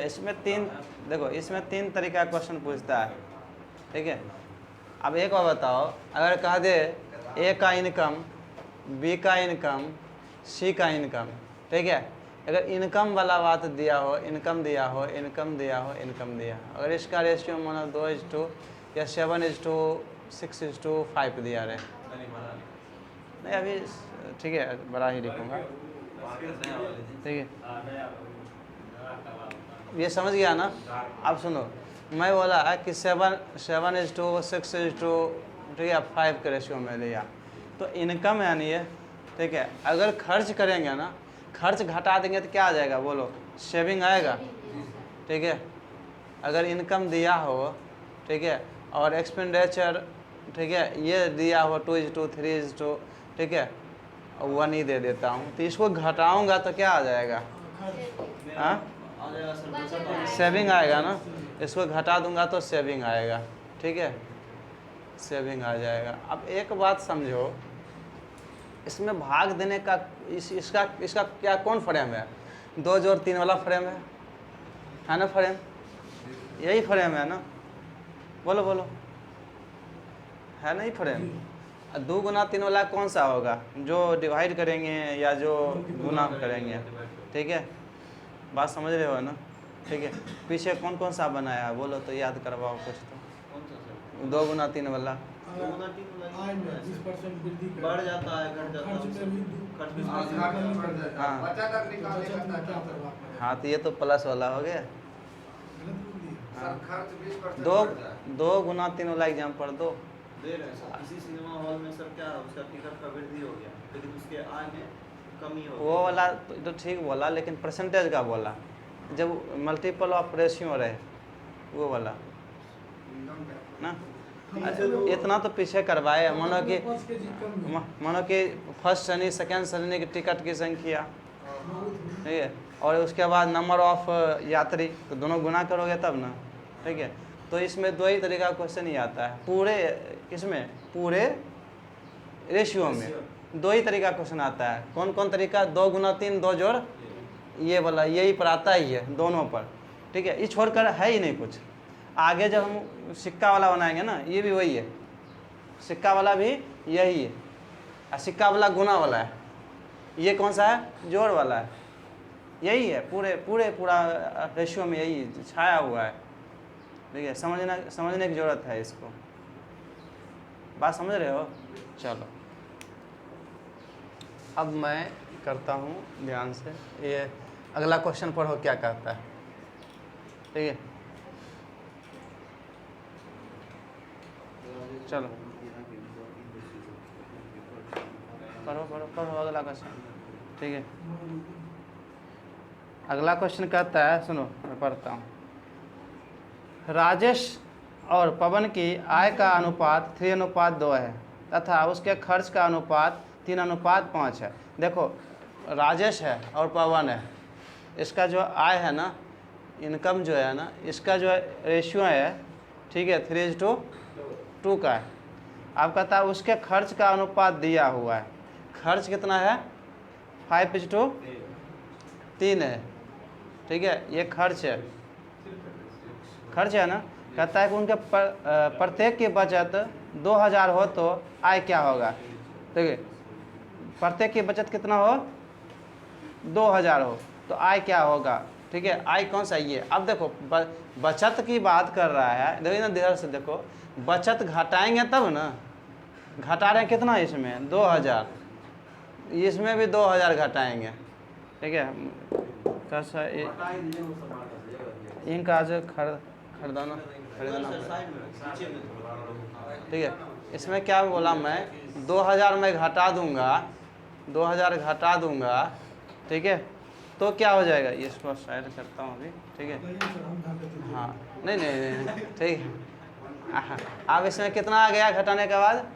इसमें तीन, देखो इसमें तीन तरीका का क्वेश्चन पूछता है, ठीक है। अब एक बार बताओ, अगर कह दे ए का इनकम, बी का इनकम, सी का इनकम, ठीक है। अगर इनकम वाला बात दिया हो, इनकम दिया हो, इनकम दिया हो, इनकम दिया हो, अगर इसका रेशियो मानो 2:2 या 7:6:5 दिया रहे, नहीं अभी ठीक है, बड़ा ही लिखूँगा, ठीक है। ये समझ गया ना। अब सुनो, मैं बोला कि 7:6:2, ठीक है, 5 के रेशियो में लिया, तो इनकम यानी ये, ठीक है। अगर खर्च करेंगे ना, खर्च घटा देंगे तो क्या आ जाएगा बोलो, सेविंग आएगा, ठीक है। अगर इनकम दिया हो, ठीक है, और एक्सपेंडिचर, ठीक है, ये दिया हो 2:2, 3:2, ठीक है, 1 ही दे देता हूँ, तो इसको घटाऊंगा तो क्या आ जाएगा, हाँ, सेविंग आएगा ना। इसको घटा दूंगा तो सेविंग आएगा, ठीक है, सेविंग आ जाएगा। अब एक बात समझो, इसमें भाग देने का इसका क्या कौन फ्रेम है, 2 जोड़ 3 वाला फ्रेम है ना, फ्रेम यही फ्रेम है ना, बोलो बोलो, है ना, ही फ्रेम। 2 गुना 3 वाला कौन सा होगा, जो डिवाइड करेंगे या जो गुना करेंगे, ठीक है, बात समझ रहे हो ना, ठीक है। पीछे कौन कौन सा बनाया है बोलो तो, याद करवाओ कुछ तो। 2 गुना 3 वाला बढ़ जाता है, घट जाता है, हाँ, तो ये तो प्लस वाला हो गया। खर्च 20% 2 गुना 3 वाला एग्जाम्पल दो। दे रहे हैं सर। किसी सिनेमा हॉल में सर क्या है, उसका टिकट का वृद्धि हो गया, लेकिन उसके आय में कमी हो गई। वो वाला तो ठीक बोला, लेकिन परसेंटेज का बोला, जब मल्टीपल ऑफ रेशियो रहे वो वाला ना। इतना तो पीछे करवाए, मानो कि फर्स्ट श्रेणी, सेकेंड श्रेणी के टिकट की संख्या, ठीक है, और उसके बाद नंबर ऑफ यात्री, तो दोनों गुना करोगे तब ना, ठीक है। तो इसमें 2 ही तरीका क्वेश्चन ही आता है पूरे, किसमें, पूरे रेशियो में 2 ही तरीका क्वेश्चन आता है। कौन कौन तरीका, 2 गुना 3, 2 जोड़ ये वाला, यही पर आता ही है दोनों पर, ठीक है। ये छोड़कर है ही नहीं कुछ। आगे जब हम सिक्का वाला बनाएंगे ना, ये भी वही है, सिक्का वाला भी यही है, और सिक्का वाला गुना वाला है, ये कौन सा है, जोड़ वाला है, यही है पूरा रेशियो में यही छाया हुआ है, ठीक है। समझने की ज़रूरत है इसको, बात समझ रहे हो। चलो अब मैं करता हूँ ध्यान से, ये अगला क्वेश्चन पढ़ो क्या कहता है, ठीक है। चलो पढ़ो अगला क्वेश्चन, ठीक है। अगला क्वेश्चन कहता है, सुनो मैं पढ़ता हूँ। राजेश और पवन की आय का अनुपात 3:2 है तथा उसके खर्च का अनुपात 3:5 है। देखो राजेश है और पवन है, इसका जो आय है ना, इनकम जो है ना, इसका जो रेशियो है, ठीक है, 3:2 का है। अब कहता है उसके खर्च का अनुपात दिया हुआ है, खर्च कितना है, 5:3 है, ठीक है, ये खर्च है ना। कहता है कि उनके प्रत्येक की बचत 2000 हो तो आय क्या होगा, ठीक है। प्रत्येक की बचत कितना हो, 2000 हो तो आय क्या होगा, ठीक है। आय कौन सा, ये अब देखो बचत की बात कर रहा है, देखिए ना ध्यान से देखो, बचत घटाएंगे तब ना, घटा रहे हैं कितना इसमें, 2000, इसमें भी 2000 घटाएंगे, ठीक है। कैसा इनका जो खरीदना, ठीक है। इसमें क्या बोला मैं, 2000 मैं घटा दूंगा, 2000 घटा दूंगा, ठीक है, तो क्या हो जाएगा, ये इसको साइड करता हूँ अभी, ठीक है। हाँ नहीं ठीक है। अब इसमें कितना आ गया घटाने के बाद,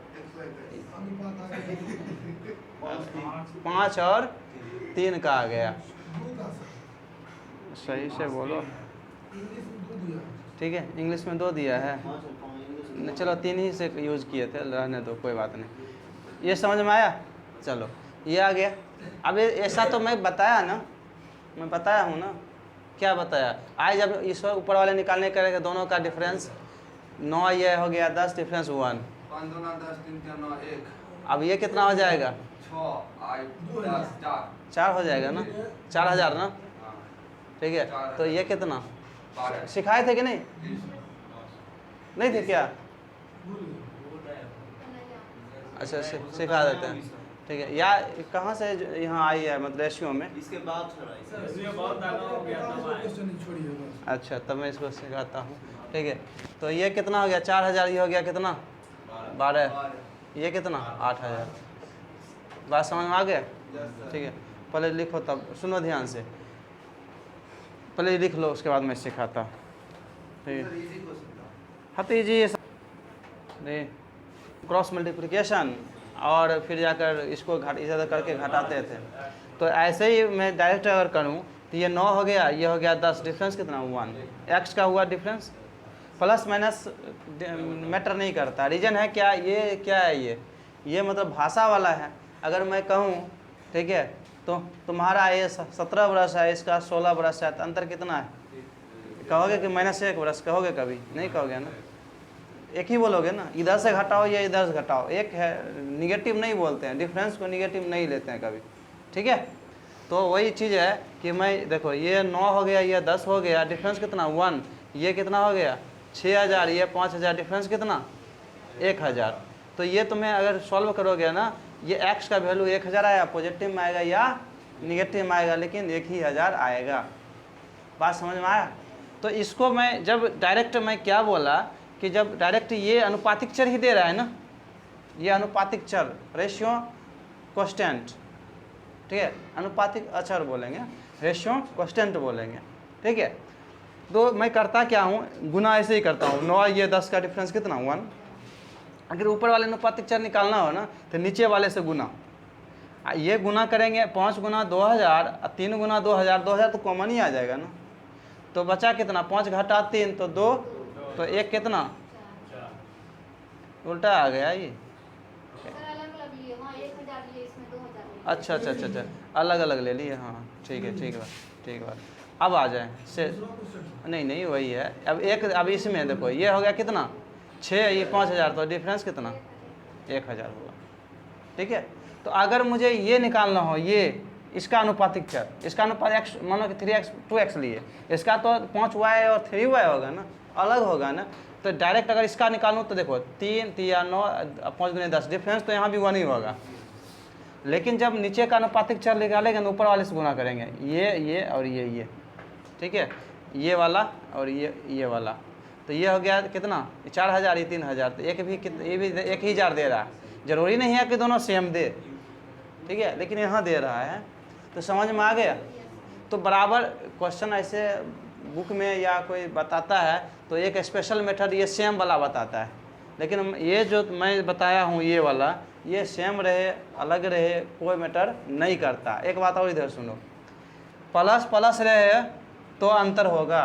5 और 3 का आ गया, सही से बोलो, ठीक है। इंग्लिश में 2 दिया है, चलो 3 ही से यूज़ किए थे, रहने दो कोई बात नहीं। ये समझ में आया, चलो ये आ गया। अब ऐसा तो मैं बताया ना, मैं बताया हूँ ना, क्या बताया? आज जब इस ऊपर वाले निकालने करेंगे दोनों का डिफरेंस 9 ये हो गया 10 डिफरेंस 1। 5 2 10 3 3 9 1। अब ये कितना हो जाएगा? 6 8 10 4। 4 हो जाएगा ना, 4000 ना, हाँ ठीक है। 4000। तो ये कितना 12। सिखाए थे कि नहीं? नहीं थे क्या? अच्छा सिखा देते हैं, ठीक है। या कहाँ से यहाँ आई है मतलब रेशियो में? इसके बाद छोड़ा इसे। अच्छा तब मैं इसको सिखाता हूँ, ठीक है। तो ये कितना हो गया? 4000, ये हो गया कितना? 12। ये कितना? 8000। बात समझ में आ गया? ठीक है, पहले लिखो तब सुनो ध्यान से, पहले लिख लो उसके बाद मैं सिखाता हूँ, ठीक है। इजी क्वेश्चन था। हाँ तो ये नहीं क्रॉस मल्टीप्लिकेशन और फिर जाकर इसको इधर करके घटाते थे। तो ऐसे ही मैं डायरेक्ट अगर करूँ तो ये 9 हो गया, ये हो गया 10, डिफरेंस कितना? 1। एक्स का हुआ डिफरेंस, प्लस माइनस मैटर नहीं करता। रीजन है क्या? ये क्या है? ये मतलब भाषा वाला है। अगर मैं कहूँ, ठीक है, तो तुम्हारा ये 17 वर्ष है, इसका 16 वर्ष है, तो अंतर कितना है? कहोगे कि -1 वर्ष? कहोगे कभी नहीं कहोगे ना, एक ही बोलोगे ना। इधर से घटाओ या इधर से घटाओ, एक है, निगेटिव नहीं बोलते हैं, डिफरेंस को निगेटिव नहीं लेते हैं कभी, ठीक है। तो वही चीज़ है कि मैं देखो ये 9 हो गया, ये 10 हो गया, डिफरेंस कितना? 1। ये कितना हो गया? 6000, ये 5000, डिफरेंस कितना? 1000। तो ये तुम्हें अगर सॉल्व करोगे ना, ये x का वैल्यू 1000 आया, पॉजिटिव में आएगा या निगेटिव में आएगा, लेकिन 1000 आएगा। बात समझ में आया? तो इसको मैं जब डायरेक्ट मैं क्या बोला कि जब डायरेक्ट ये अनुपातिक चर ही दे रहा है ना, ये अनुपातिक चर, रेशियो कांस्टेंट, ठीक है, अनुपातिक अचर बोलेंगे, रेशियो कांस्टेंट बोलेंगे, ठीक है। तो मैं करता क्या हूँ, गुना ऐसे ही करता हूँ। 9 ये 10 का डिफरेंस कितना? 1। अगर ऊपर वाले अनुपातिक चर निकालना हो ना तो नीचे वाले से गुना, ये गुना करेंगे 5 गुना 2000, 3 गुना 2000, 2000 तो कॉमन ही आ जाएगा ना। तो बचा कितना? 5 घटा 3 तो 2, तो 1 कितना? उल्टा आ गया ये। अच्छा अच्छा अच्छा अच्छा, अलग अलग ले लिए, हाँ ठीक है, ठीक है, ठीक है। अब आ जाए से, नहीं वही है। अब एक, अब इसमें देखो ये हो गया कितना? 6, ये 5000, तो डिफरेंस कितना? 1000 होगा, ठीक है। तो अगर मुझे ये निकालना हो, ये इसका अनुपातिक चर, इसका अनुपात x, मानो कि 3x 2x लिए, इसका तो 5y और 3y होगा ना, अलग होगा ना। तो डायरेक्ट अगर इसका निकालूँ तो देखो 3 या 9, 5 गुने 10, डिफरेंस तो यहाँ भी 1 ही होगा। लेकिन जब नीचे का अनुपातिक चर निकालेंगे तो ऊपर वाले से गुना करेंगे, ये और ये, ठीक है, ये वाला और ये वाला। तो ये हो गया कितना? 4000, ये 3000, तो ये भी 1000 दे रहा है। जरूरी नहीं है कि दोनों सेम दे, ठीक है, लेकिन यहाँ दे रहा है। तो समझ में आ गया? तो बराबर क्वेश्चन ऐसे बुक में या कोई बताता है तो एक स्पेशल मेथड ये सेम वाला बताता है, लेकिन ये जो मैं बताया हूँ ये वाला, ये सेम रहे अलग रहे कोई मैटर नहीं करता। एक बात और इधर सुनो, प्लस प्लस रहे तो अंतर होगा,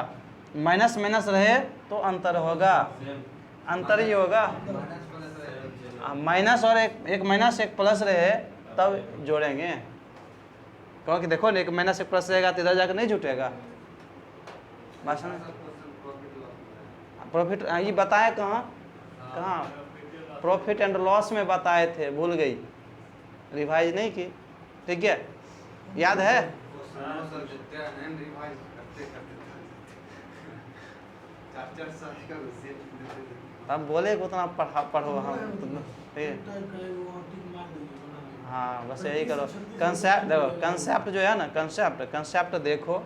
माइनस माइनस रहे तो अंतर होगा, अंतर ही होगा। माइनस और एक माइनस एक प्लस रहे तब जोड़ेंगे, क्योंकि देखो एक माइनस एक प्लस रहेगा तो इधर जाकर नहीं जुटेगा। भाषण प्रॉफिट ये बताए कहाँ प्रॉफिट एंड लॉस में बताए थे, भूल गई, रिवाइज नहीं की, ठीक है, याद है? अब बोले उतना पढ़ो हम, ठीक है। हाँ बस यही करो। कंसेप्ट देखो, कंसेप्ट जो है ना, कंसेप्ट देखो,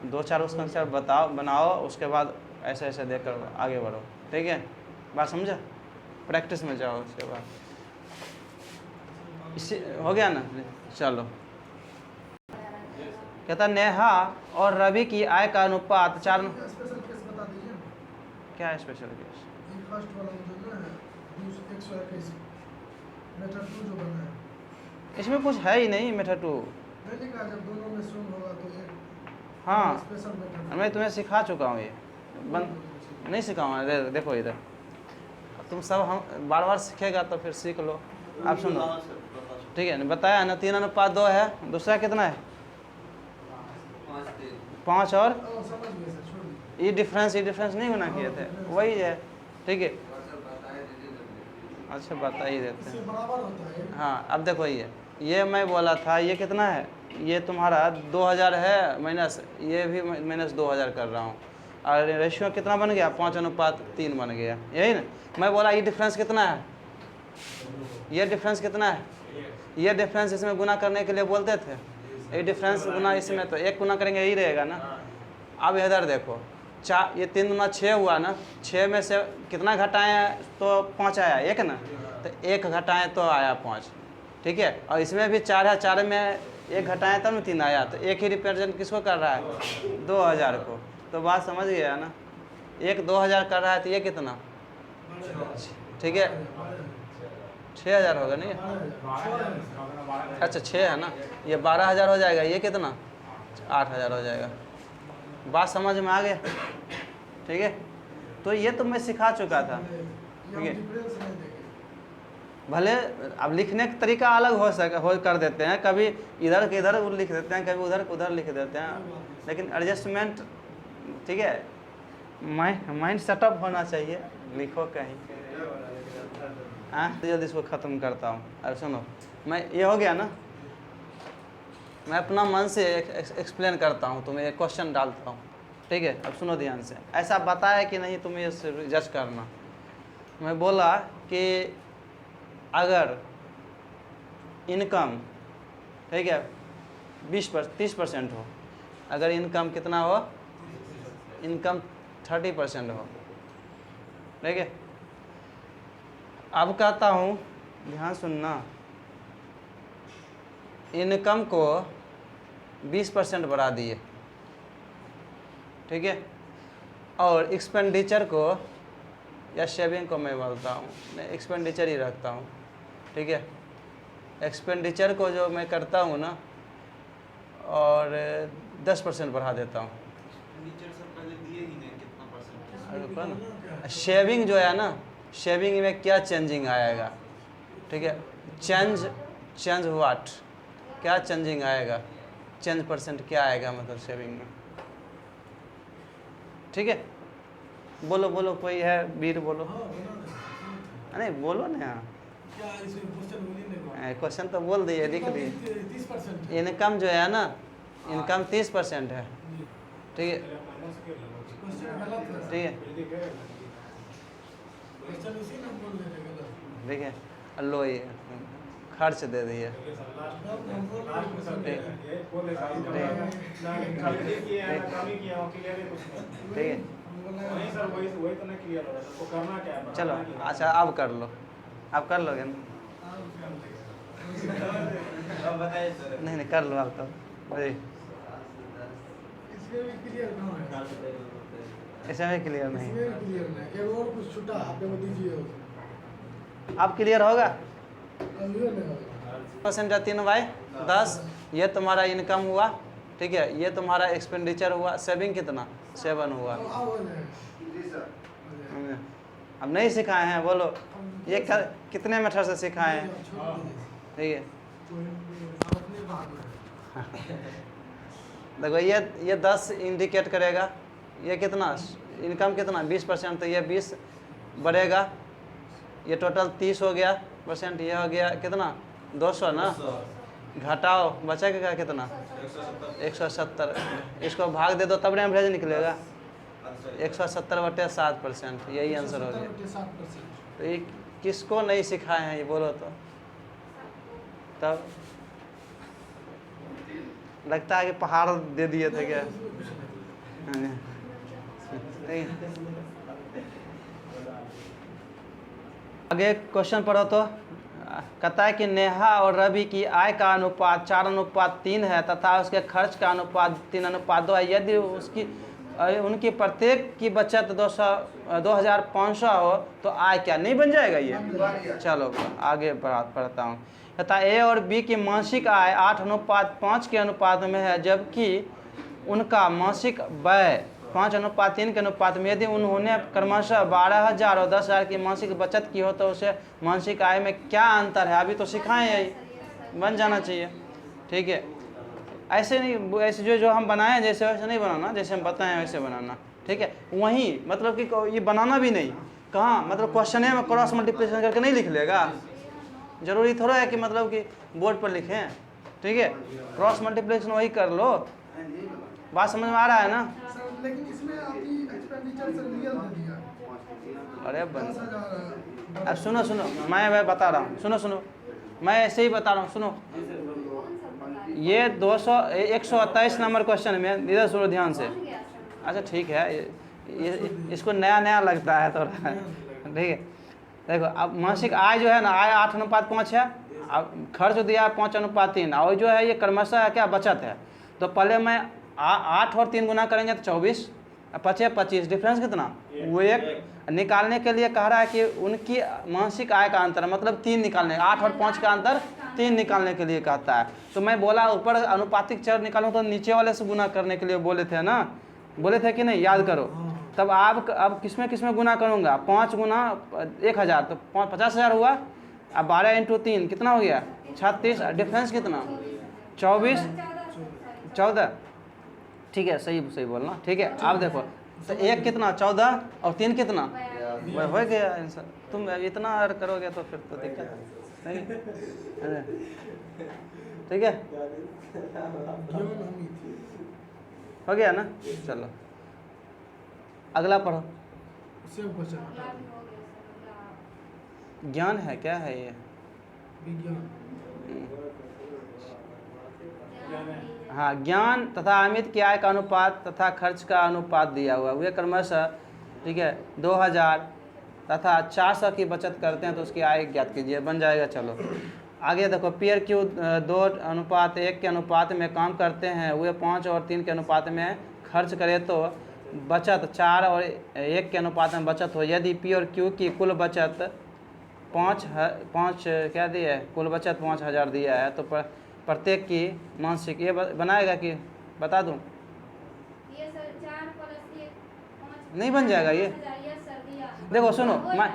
2-4 उस कंसेप्ट बनाओ, उसके बाद ऐसे ऐसे देख कर आगे बढ़ो, ठीक है। बात समझा? प्रैक्टिस में जाओ, उसके बाद इससे हो गया ना। चलो, कहता नेहा और रवि की आय का अनुपात 4। स्पेशल केस बता दीजिए। क्या है स्पेशल केस? फर्स्ट वाला जो है 121 मेथड 2 जो बना है, इसमें कुछ है ही नहीं मेथड 2। नहीं लिखा, जब दोनों में शून्य होगा तो एक हाँ स्पेशल मेथड। मैं तुम्हें सिखा चुका हूँ, ये नहीं सिखाऊंगा। देखो इधर तुम सब हम बार बार सीखेगा तो फिर सीख लो। आप सुनो, ठीक है, बताया ना 3 अनुपात 2 है, दूसरा कितना है? 5 और समझ ये डिफरेंस नहीं होना किए थे, वही है। ठीक है, अच्छा बता ही देते इससे हैं। बराबर होता है। हाँ अब देखो, ये मैं बोला था, ये कितना है, ये तुम्हारा 2000 है माइनस, ये भी माइनस 2000 कर रहा हूँ, और रेशियो कितना बन गया, 5:3 बन गया, यही ना। मैं बोला ये डिफरेंस कितना है, ये डिफरेंस कितना है, ये डिफरेंस इसमें गुना करने के लिए बोलते थे, ये डिफरेंस गुना इसमें, तो एक गुना करेंगे यही रहेगा ना। अब इधर देखो, 4, ये 3 गुना 6 हुआ ना, 6 में से कितना घटाएं तो 5 आया, एक ना, तो 1 घटाएं तो आया 5। ठीक है, और इसमें भी 4 है, 4 में 1 घटाएं तब ना 3 आया, तो एक ही रिप्रेजेंट किसको कर रहा है, 2000 को। तो बात समझ गया ना, एक 2000 कर रहा है, तो ये कितना, ठीक है 6000 होगा नहीं, अच्छा 6 है ना, ये 12000 हो जाएगा, ये कितना 8000 हो जाएगा। बात समझ में आ गया, ठीक है। तो ये तो मैं सिखा चुका था, ठीक है। डिफरेंस नहीं देंगे। भले अब लिखने का तरीका अलग हो कर देते हैं, कभी इधर के इधर लिख देते हैं, कभी उधर के उधर लिख देते हैं, लेकिन एडजस्टमेंट, ठीक है, माइंड सेटअप होना चाहिए, लिखो कहीं। हाँ जल्दी इसको ख़त्म करता हूँ। अब सुनो, मैं ये हो गया ना, मैं अपना मन से एक्सप्लेन करता हूँ, तुम्हें एक क्वेश्चन डालता हूँ, ठीक है। अब सुनो ध्यान से, ऐसा बताया कि नहीं तुम्हें इसे जज करना। मैं बोला कि अगर इनकम, ठीक है 30% हो, अगर इनकम कितना हो, इनकम 30% हो, ठीक है। अब कहता हूँ, ध्यान सुनना, इनकम को 20% बढ़ा दिए, ठीक है, और एक्सपेंडिचर को या सेविंग को मैं बोलता हूँ, मैं एक्सपेंडिचर ही रखता हूँ, ठीक है। एक्सपेंडिचर को जो मैं करता हूँ ना, और 10% बढ़ा देता हूँ। टीचर सर पहले दिए ही नहीं कितना परसेंट। शेविंग जो है ना, शेविंग में क्या चेंजिंग आएगा, ठीक है, चेंज व्हाट, क्या चेंजिंग आएगा, चेंज परसेंट क्या आएगा, मतलब शेविंग में, ठीक है। बोलो बोलो, कोई है वीर, बोलो। हाँ, बना दे। नहीं बोलो ना, क्या इसमें क्वेश्चन बोलिए नहीं। क्वेश्चन तो बोल दिए, लिख दिए। 30%। इनकम जो है ना, इनकम 30% है, ठीक है, क्वेश्चन गलत है। ठीक है, क्वेश्चन इसी में बोल रहे थे गलत। ठीक है। लो ये खर्च दे दिए, ठीक है। चलो अच्छा, अब कर लो, अब कर लोगे ना, अब बताइए सर। नहीं कर लो अब तो भाई, इसमें भी क्लियर कहाँ है? इसमें भी क्लियर नहीं, इसमें भी क्लियर नहीं। एक और कुछ छूटा, आप वो दीजिए। अब क्लियर होगा। अब ये नहीं होगा। परसेंट 3/10, ये तुम्हारा इनकम हुआ, ठीक है, ये तुम्हारा एक्सपेंडिचर हुआ, सेविंग कितना 7 हुआ। अब हो जाएगा। जी सर। अब नहीं सिखाए हैं, बोलो ये कितने मेथड से सिखाए हैं, ठीक है। अपने बात में। देखो ये 10 इंडिकेट करेगा, ये कितना इनकम कितना 20%, तो ये 20 बढ़ेगा, ये टोटल 30 हो गया %, ये हो गया कितना 200 ना, घटाओ बचेगा कितना 170, इसको भाग दे दो तब ना एवरेज निकलेगा, 170/7%, यही आंसर हो गया। 7%। तो ये किसको नहीं सिखाए हैं ये बोलो तो, तब लगता है कि पहाड़ दे दिए थे क्या। नहीं। आगे क्वेश्चन पढ़ो तो, कहता है कि नेहा और रवि की आय का अनुपात 4:3 है तथा उसके खर्च का अनुपात 3:2 है। यदि उनकी प्रत्येक की बचत 2500 हो तो आय क्या नहीं बन जाएगा ये। चलो आगे पढ़ता हूँ। तथा ए और बी की मासिक आय 8:5 के अनुपात में है, जबकि उनका मासिक व्यय 5:3 के अनुपात में। यदि उन्होंने क्रमशः 12,000 और 10,000 की मासिक बचत की हो तो उसे मासिक आय में क्या अंतर है। अभी तो सिखाएं, यही बन जाना चाहिए, ठीक है। ऐसे नहीं, ऐसे जो हम बनाए जैसे वैसे नहीं बनाना, जैसे हम बताएं वैसे बनाना। ठीक है, वहीं मतलब कि ये बनाना भी नहीं, कहाँ मतलब क्वेश्चन में क्रॉस मल्टीप्लिकेशन करके नहीं लिख लेगा, जरूरी थोड़ा है कि मतलब कि बोर्ड पर लिखें, ठीक है, क्रॉस मल्टीप्लिकेशन वही कर लो। बात समझ में आ रहा है ना? सर लेकिन इसमें आपकी एक्सपेंडिचर से रियल दे दिया। अरे 10,000 अब सुनो सुनो, मैं बता रहा हूँ, सुनो मैं ऐसे ही बता रहा हूँ, सुनो। ये 128 नंबर क्वेश्चन में इधर सुनो ध्यान से। अच्छा ठीक है, ये इसको नया लगता है थोड़ा, ठीक है। देखो अब मासिक आय जो है ना, आय 8:5 है, अब खर्च दिया 5:3, और जो है ये क्रमशः है क्या, बचत है। तो पहले मैं 8 और 3 गुना करेंगे तो 24, 25, डिफरेंस कितना, वो एक निकालने के लिए कह रहा है कि उनकी मासिक आय का अंतर, मतलब 3 निकालने, 8 और 5 का अंतर 3 निकालने के लिए कहता है। तो मैं बोला ऊपर अनुपातिक चर निकालूँ तो नीचे वाले से गुना करने के लिए बोले थे ना, बोले थे कि नहीं, याद करो। तब आप अब किसमें गुना करूँगा, 5 गुना 1000 तो 50,000 हुआ। अब 12 × 3 कितना हो गया, 36, डिफरेंस कितना, 24, 14, ठीक है, सही बोलना, ठीक है। अब देखो तो 1 कितना, 14 और 3 कितना, वह हो गया आंसर। तुम इतना अगर करोगे तो फिर तो दिक्कत नहीं, ठीक है, हो गया ना। चलो अगला पढ़ो। सेम क्वेश्चन, ज्ञान है, क्या है ये, विज्ञान। हाँ, ज्ञान तथा अमित की आय का अनुपात तथा खर्च का अनुपात दिया हुआ है, वे क्रमशः, ठीक है, 2000 तथा 400 की बचत करते हैं तो उसकी आय ज्ञात कीजिए, बन जाएगा। चलो आगे देखो, पी और क्यू 2:1 के अनुपात में काम करते हैं, वे 5 और 3 के अनुपात में खर्च करें तो बचत 4 और 1 के अनुपात में बचत हो। यदि पी और क्यू की कुल बचत 5 क्या दिया है, कुल बचत 5000 दिया है, तो प्रत्येक की मासिक, ये बनाएगा कि बता दूं, ये सर 4 + 1 नहीं बन जाएगा ये। देखो सुनो, मैं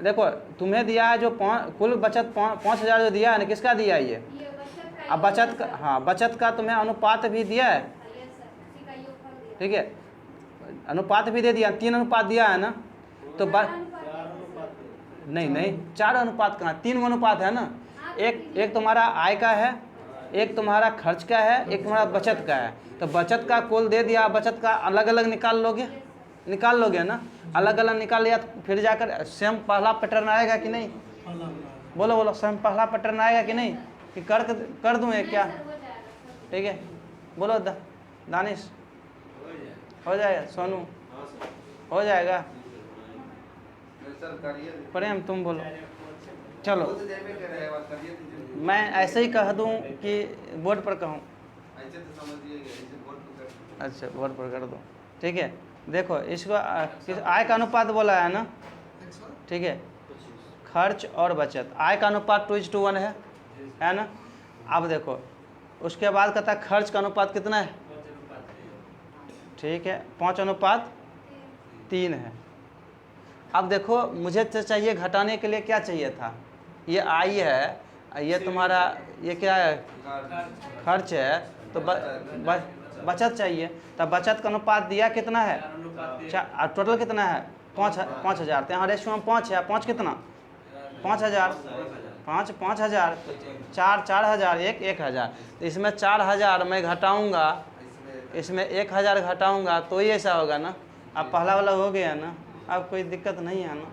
देखो तुम्हें दिया है जो कुल बचत 5000 जो दिया है ना, किसका दिया है ये, अब बचत का, हाँ बचत का तुम्हें अनुपात भी दिया है, ठीक है, अनुपात भी दे दिया, 3 अनुपात दिया है ना, तो नहीं 4 अनुपात कहाँ, 3 अनुपात है ना, एक तुम्हारा आय का है, एक तुम्हारा खर्च का है, एक तुम्हारा बचत का है। तो बचत का कुल दे दिया, बचत का अलग अलग निकाल लोगे ना, अलग अलग निकाल लिया तो फिर जाकर सेम पहला पैटर्न आएगा कि नहीं, बोलो सेम पहला पैटर्न आएगा कि नहीं, कि कर दूँ एक क्या, ठीक है, बोलो दानिश, हो जाएगा, सोनू हो जाएगा, प्रेम तुम बोलो, चलो मैं ऐसे ही कह दूं कि बोर्ड पर कहूं, अच्छा बोर्ड पर कर दो, ठीक है। देखो इसको आय का अनुपात बोला है ना, ठीक है, खर्च और बचत, आय का अनुपात 2:1 है ना। अब देखो उसके बाद कहता है खर्च का अनुपात कितना है, ठीक है, 5:3 है। अब देखो मुझे तो चाहिए घटाने के लिए क्या चाहिए था, ये आय है, ये तुम्हारा ये क्या है, खर्च है, तो बचत चाहिए, तब बचत का अनुपात दिया कितना है, टोटल कितना है 5000, तो यहाँ रेशियो में 5 है, 5 कितना 5000, 5000, 4000, 1000, तो इसमें 4000 मैं घटाऊंगा, इसमें 1000 घटाऊंगा तो ही ऐसा होगा ना। अब पहला वाला हो गया ना, अब कोई दिक्कत नहीं है ना।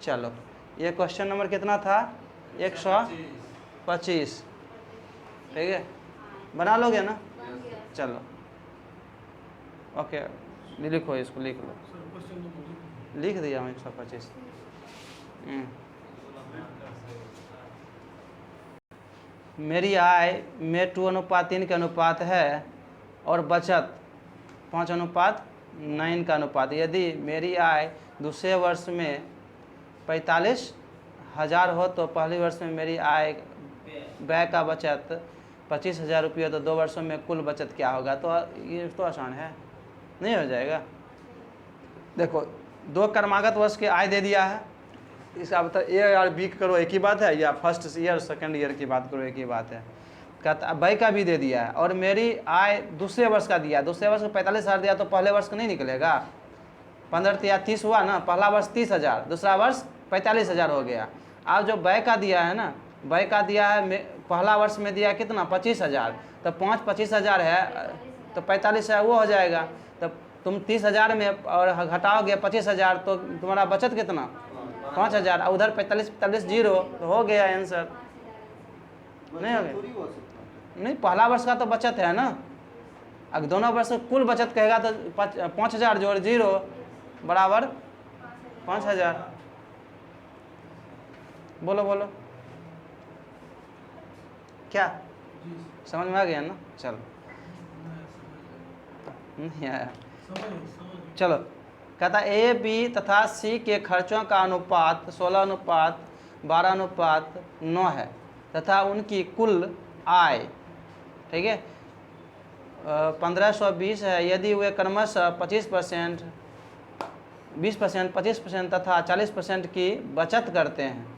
चलो ये क्वेश्चन नंबर कितना था, 125, ठीक है, बना लोगे ना। चलो ओके, लिखो इसको, लिख लो, लिख दिया मैं 125। मेरी आय में 2:3 का अनुपात है और बचत 5:9 का अनुपात। यदि मेरी आय दूसरे वर्ष में 45,000 हो तो पहले वर्ष में मेरी आय व्यय का बचत 25,000 रुपये, तो 2 वर्षों में कुल बचत क्या होगा। तो ये तो आसान है, नहीं हो जाएगा। देखो 2 क्रमागत वर्ष के आय दे दिया है, इसका मतलब ए और बी करो एक ही बात है, या फर्स्ट ईयर सेकंड ईयर की बात करो एक ही बात है। कहता व्यय का भी दे दिया है और मेरी आय दूसरे वर्ष का दिया, दूसरे वर्ष को 45,000 दिया तो पहले वर्ष का नहीं निकलेगा, 15 या 30 हुआ ना, पहला वर्ष 30,000, दूसरा वर्ष 45,000 हो गया। अब जो व्यय का दिया है ना, व्यय का दिया है पहला वर्ष में दिया है कितना 25,000, तो 25,000 है तो 45 है वो हो जाएगा। तो तुम 30,000 में और घटाओगे 25,000 तो तुम्हारा बचत कितना 5,000, और उधर 45 जीरो, तो हो गया आंसर। नहीं हो गया? थोड़ी हो सकता नहीं, पहला वर्ष का तो बचत है ना, अगर दोनों वर्ष का कुल बचत कहेगा तो 5,000 जोड़ जीरो बराबर 5,000। बोलो बोलो क्या जी समझ में आ गया ना? चलो नहीं आया, समझ चलो। कहता ए बी तथा सी के खर्चों का अनुपात 16:12:9 है तथा उनकी कुल आय, ठीक है, 1520 है। यदि वे क्रमशः 25%, 20%, 25% तथा 40% की बचत करते हैं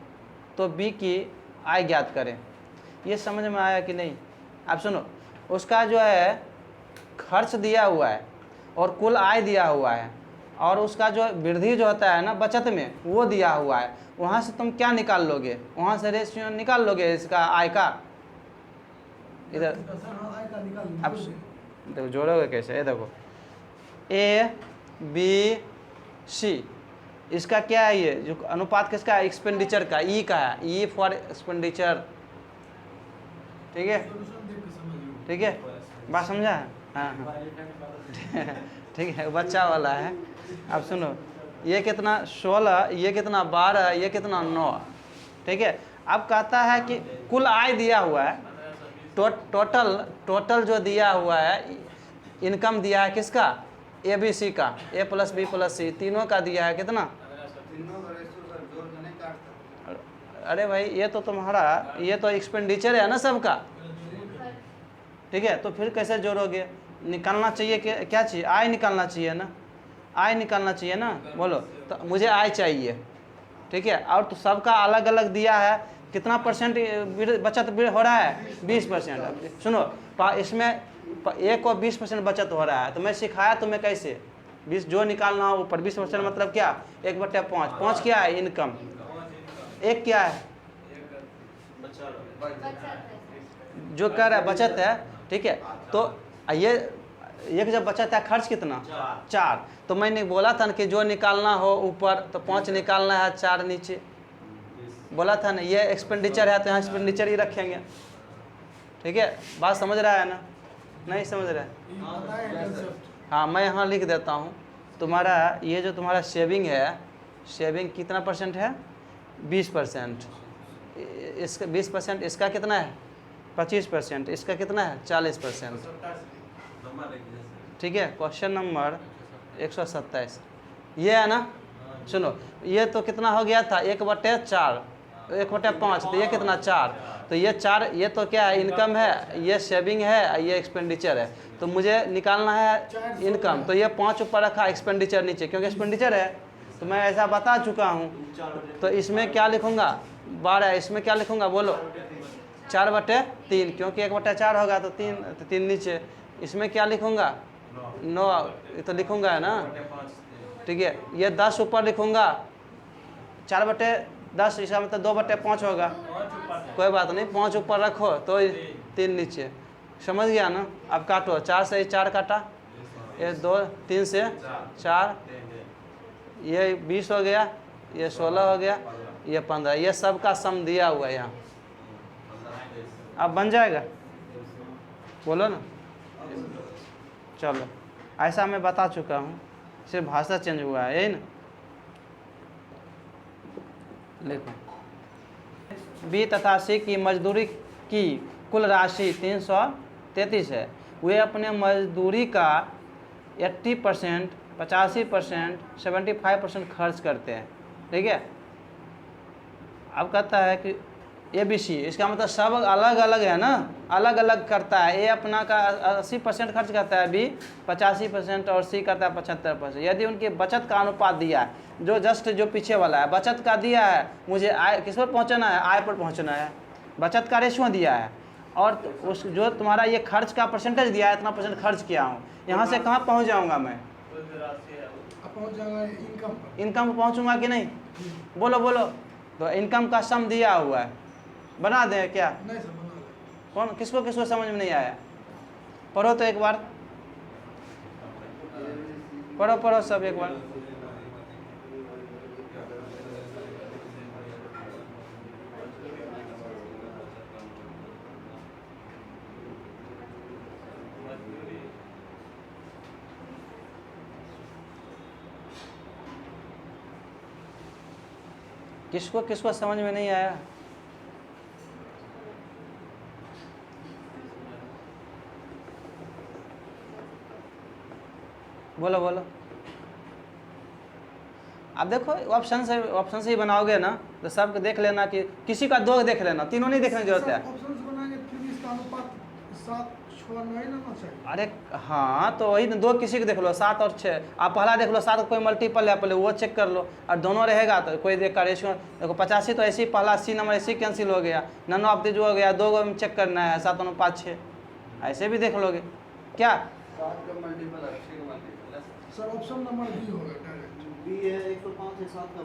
तो बी की आय ज्ञात करें। ये समझ में आया कि नहीं? आप सुनो, उसका जो है खर्च दिया हुआ है और कुल आय दिया हुआ है, और उसका जो वृद्धि जो होता है ना बचत में वो दिया हुआ है। वहाँ से तुम क्या निकाल लोगे? वहाँ से रेशियो निकाल लोगे इसका आय का। इधर आप देखो जोड़ोगे कैसे? ये देखो ए बी सी, इसका क्या है? ये जो अनुपात किसका है? एक्सपेंडिचर का, ई का है, ई फॉर एक्सपेंडिचर, ठीक है, ठीक है, बात समझा है? हाँ हाँ ठीक है, बच्चा वाला है। अब सुनो, ये कितना 16, ये कितना 12, ये कितना 9, ठीक है। अब कहता है कि कुल आय दिया हुआ है, टोटल जो दिया हुआ है इनकम दिया है किसका? ए बी सी का, ए प्लस बी प्लस सी तीनों का दिया है कितना? तीनों का रेशियो सर जोड़ के नहीं काटता। अरे भाई ये तो तुम्हारा, ये तो एक्सपेंडिचर है ना सबका, ठीक है, तो फिर कैसे जोड़ोगे? निकालना चाहिए क्या चाहिए? आय निकालना चाहिए ना, आय निकालना चाहिए ना। बोलो तो मुझे आय चाहिए, ठीक है, और तो सबका अलग अलग दिया है। कितना परसेंट बचत हो रहा है? 20%। सुनो, इसमें एक को 20% बचत हो रहा है, तो मैं सिखाया तुम्हें कैसे 20 जो निकालना हो ऊपर 20% मतलब क्या? 1/5। 5 क्या है? इनकम। एक क्या है? जो कह रहा है बचत है, ठीक है। तो ये एक जब बचत है, खर्च कितना? 4। तो मैंने बोला था ना कि जो निकालना हो ऊपर तो 5 निकालना है, 4 नीचे, बोला था ना। ये एक्सपेंडिचर है तो यहाँ एक्सपेंडिचर ही रखेंगे, ठीक है। बात समझ रहा है ना? नहीं समझ रहा है? हाँ, मैं यहाँ लिख देता हूँ। तुम्हारा ये जो तुम्हारा सेविंग है, सेविंग कितना परसेंट है? 20%। इसका 20%, इसका कितना है? 25%, इसका कितना है? 40%, ठीक है। क्वेश्चन नंबर 127 ये है ना। सुनो, ये तो कितना हो गया था? 1/4, 1/5, तो ये कितना? 4। तो ये 4, ये तो क्या है? इनकम है, ये सेविंग है, ये एक्सपेंडिचर है। तो मुझे निकालना है इनकम, तो ये 5 ऊपर रखा, एक्सपेंडिचर नीचे, क्योंकि एक्सपेंडिचर है। तो मैं ऐसा बता चुका हूँ। तो इसमें क्या लिखूँगा? 12। इसमें क्या लिखूँगा? बोलो 4/3, क्योंकि 1/4 होगा तो 3 नीचे। इसमें क्या लिखूँगा? 9 तो लिखूँगा है ना, ठीक है। ये 10 ऊपर लिखूँगा, 4/10, इसका मतलब 2/5 होगा। कोई बात नहीं, 5 ऊपर रखो तो 3 नीचे, समझ गया ना? अब काटो, 4 से 4 काटा, ये 2, 3 से 4, ये 20 हो गया, ये 16 हो गया, ये 15, ये सब का सम दिया हुआ है यहाँ। अब बन जाएगा? बोलो ना। चलो, ऐसा मैं बता चुका हूँ, सिर्फ भाषा चेंज हुआ है, यही ना। देखो, बी तथा सी की मजदूरी की कुल राशि 333 है। वे अपने मजदूरी का 80%, 85%, 75% खर्च करते हैं, ठीक है। अब कहता है कि ए बी सी, इसका मतलब सब अलग अलग है ना, अलग अलग करता है। ए अपना का 80% खर्च करता है, बी 85% और सी करता है 75%। यदि उनकी बचत का अनुपात दिया है, जो जस्ट जो पीछे वाला है, बचत का दिया है, मुझे आय किस पर पहुंचना है? आय पर पहुंचना है। बचत का रेशियो दिया है, और उस जो तुम्हारा ये खर्च का परसेंटेज दिया है, इतना % खर्च किया हूँ, यहाँ से कहाँ पहुँच जाऊँगा मैं? पहुंच जाएगा इनकम पर। इनकम पर पहुँचूंगा कि नहीं? बोलो बोलो। तो इनकम का सम दिया हुआ है, बना दें क्या? नहीं सर, बना दे। कौन किसको किसको समझ में नहीं आया? पढ़ो तो एक बार, पढ़ो पढ़ो सब एक बार। किसको किसको समझ में नहीं आया? बोलो बोलो। अब देखो ऑप्शन से ही बनाओगे ना तो सबको देख लेना कि किसी का दो देख लेना, तीनों नहीं देखने की जरूरत है। ऑप्शन से बनाएंगे फिर भी इसका अनुपात 7 6 नहीं होना चाहिए। अरे हाँ, तो वही दो किसी को देख लो, 7 और 6। आप पहला देख लो 7 कोई मल्टीपल है, पहले वो चेक कर लो, और दोनों रहेगा तो कोई देख का रेशियो देखो 85 तो ऐसे ही पहला 80 नंबर ऐसे ही कैंसिल हो गया, नन ऑफ द जो हो गया, 2 में चेक करना है 7 अनुपात 6, ऐसे भी देख लोगे क्या? 7 का मल्टीपल 80 का मल्टीपल है। सर ऑप्शन नंबर बी होगा डायरेक्ट। बी है 105 है 7 का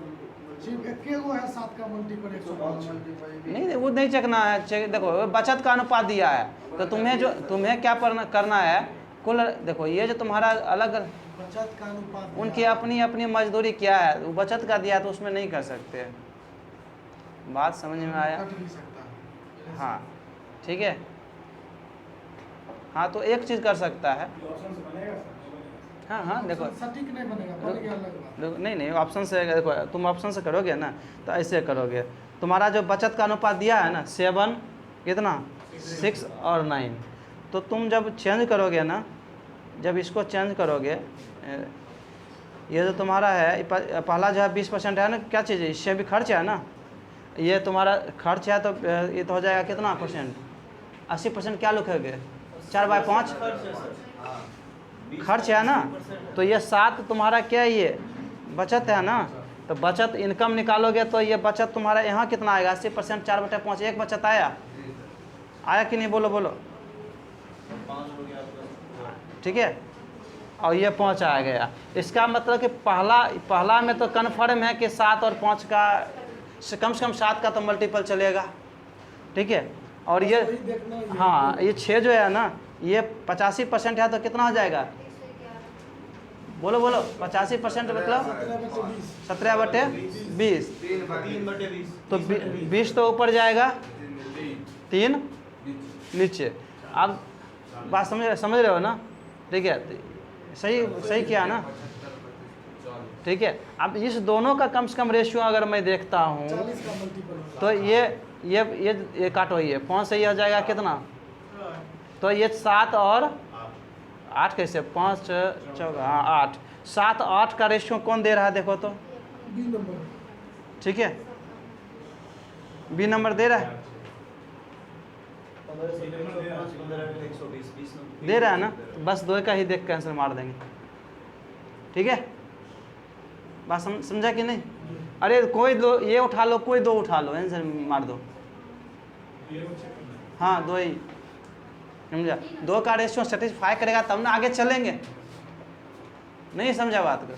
सिर्फ एक के वो है 7 का मल्टीपल 105। नहीं वो नहीं चेकना है, चेक देखो बचत का अनुपात दिया है, तो तुम्हें क्या करना है कुल, देखो ये जो तुम्हारा अलग बचत का अनुपात उनकी अपनी अपनी मजदूरी क्या है, वो बचत का दिया है तो उसमें नहीं कर सकते। बात समझ में आया? कट भी सकता है। हाँ ठीक है। हाँ तो एक चीज़ कर सकता है। हाँ हाँ देखो सटीक नहीं बनेगा, बनेगा अलग बात। देखो नहीं ऑप्शन से देखो, तुम ऑप्शन से करोगे ना तो ऐसे करोगे, तुम्हारा जो बचत का अनुपात दिया है ना 7 कितना 6 और 9, तो तुम जब चेंज करोगे ना, जब इसको चेंज करोगे, ये जो तुम्हारा है पहला जो है 20% है ना, क्या चीज़ है, इससे भी खर्च है ना, ये तुम्हारा खर्च है तो ये तो हो जाएगा कितना परसेंट, 80% क्या लिखोगे 4/5 खर्च है ना, तो ये 7 तुम्हारा क्या है, ये बचत है ना, तो बचत इनकम निकालोगे तो ये बचत तुम्हारा यहाँ कितना आएगा 80% 4/5 एक बचत आया कि नहीं? बोलो बोलो। 5 हो गया आपका। ठीक है, और ये 5 आ गया, इसका मतलब कि पहला में तो कन्फर्म है कि 7 और 5 का कम से कम 7 का तो मल्टीपल चलेगा। ठीक है, और ये वही देखना है, हाँ ये 6 जो है ना, ये 85% है तो कितना हो जाएगा? बोलो बोलो 85% मतलब 17/20, 3/20 तो 20 तो ऊपर जाएगा, 3 नीचे। अब बात समझ रहे हो ना? ठीक है, सही किया ना? ठीक है, अब इस दोनों का कम से कम रेशियो अगर मैं देखता हूँ 40 का मल्टीपल होगा। तो ये काटो, ये 5 से ये हो जाएगा कितना, तो ये 7 और 8 कैसे 5 4 8, 7 8 का रेशियो कौन दे रहा है देखो तो? B number. ठीक है, बी नंबर दे रहा है, 120 दे रहा है ना, तो बस 2 का ही देख के आंसर मार देंगे। ठीक है, बात समझा कि नहीं? अरे कोई 2 ये उठा लो, कोई 2 उठा लो, आंसर मार दो। हाँ 2 ही, समझा? 2 का रेशियो सेटिस्फाई करेगा तब ना आगे चलेंगे। नहीं समझा बात को?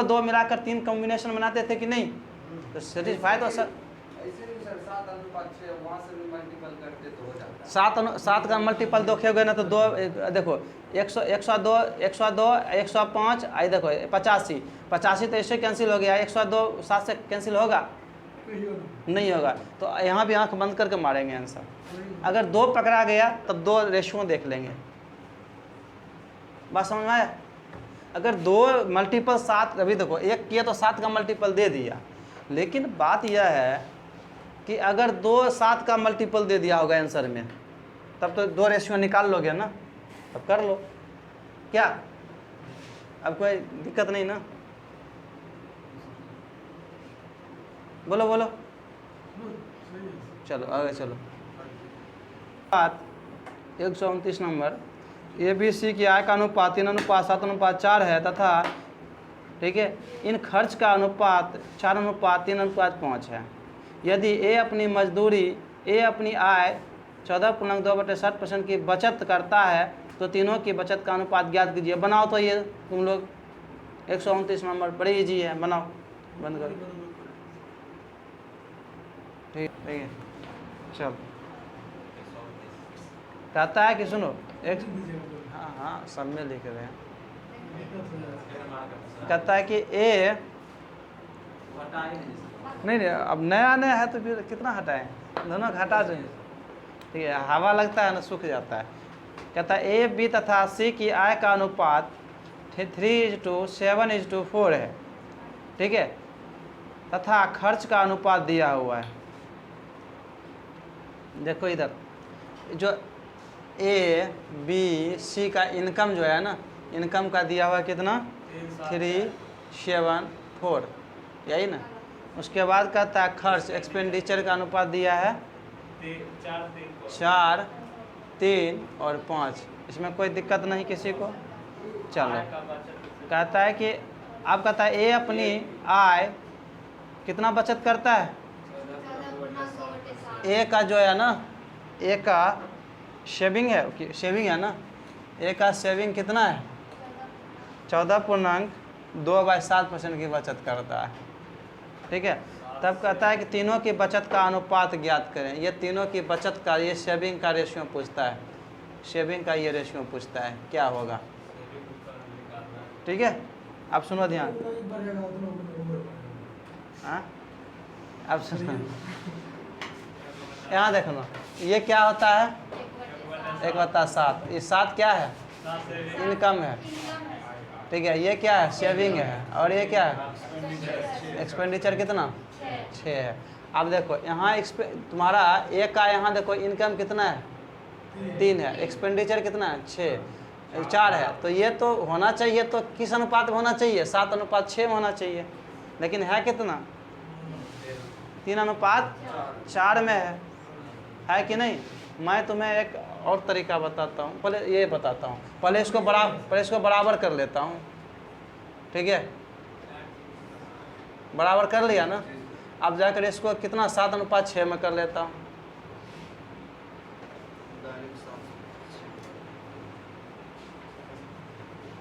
2 मिलाकर 3 कॉम्बिनेशन बनाते थे कि नहीं, तो सेटिस्फाई तो सर ऐसे भी सर 7 अनुपात 6 वहाँ से भी मल्टीपल करते तो हो जाता है। 7 का मल्टीपल देखोगे ना तो 2 देखो 102 105 आई देखो 85 तो ऐसे कैंसिल हो गया, 102 7 से कैंसिल होगा नहीं होगा, तो यहाँ भी आंख बंद करके मारेंगे आंसर। अगर 2 पकड़ा गया तब 2 रेशियो देख लेंगे। बात समझ में आया? अगर 2 मल्टीपल 7, अभी देखो 1 किया तो 7 का मल्टीपल दे दिया, लेकिन बात यह है कि अगर 2 7 का मल्टीपल दे दिया होगा आंसर में, तब तो 2 रेशियो निकाल लोगे ना, तब कर लो क्या, अब कोई दिक्कत नहीं ना? बोलो बोलो, चलो आगे चलो। बात 129 नंबर, ABC की आय का अनुपात 3:7:4 है तथा ठीक है इन खर्च का अनुपात 4:3:5 है। यदि A अपनी आय 14.2/60% की बचत करता है तो तीनों की बचत का अनुपात ज्ञात कीजिए। बनाओ तो ये तुम लोग 129 नंबर, बड़ी इजी है, बनाओ, बंद करो। ठीक है, चल। कहता है कि सुनो, एक, हाँ हाँ सब में लिख रहे हैं। कहता है कि ए, हटा ही नहीं सकता। नहीं अब नया नया है तो फिर कितना हटाएं, दोनों घटा दें। ठीक है, हवा लगता है ना, सूख जाता है। कहता है ए बी तथा सी की आय का अनुपात 3:7:4 है। ठीक है, तथा खर्च का अनुपात दिया हुआ है। देखो इधर जो ए बी सी का इनकम जो है ना, इनकम का दिया हुआ है कितना, 374, यही ना। उसके बाद कहता है खर्च, एक्सपेंडिचर का अनुपात दिया है 4, 3 और 5। इसमें कोई दिक्कत नहीं किसी को। चलो, कहता है कि अब कहता है ए अपनी आय कितना बचत करता है, ए का जो है ना, ए का सेविंग है, सेविंग है ना, ए का सेविंग कितना है, 14.2/7% की बचत करता है। ठीक है, तब कहता है कि तीनों की बचत का अनुपात ज्ञात करें। ये तीनों की बचत का, ये सेविंग का रेशियो पूछता है, सेविंग का ये रेशियो पूछता है, क्या होगा। ठीक है, अब सुनो ध्यान, हाँ अब सुनो, यहाँ देखो ना, ये क्या होता है, 1/7। ये 7 क्या है, इनकम है। ठीक है, ये क्या है, सेविंग है। और ये क्या है, एक्सपेंडिचर कितना, 6 है। अब देखो यहाँ तुम्हारा ए का, यहाँ देखो इनकम कितना है, 3 है, एक्सपेंडिचर कितना है, 4 है। तो ये तो होना चाहिए, तो किस अनुपात में होना चाहिए, 7:6 में होना चाहिए। लेकिन है कितना, 3:4 में है कि नहीं। मैं तुम्हें एक और तरीका बताता हूँ, पहले ये बताता हूँ, पहले इसको बराबर कर लेता हूँ। ठीक है, बराबर कर लिया ना, अब जाकर इसको कितना, 7:6 में कर लेता हूँ।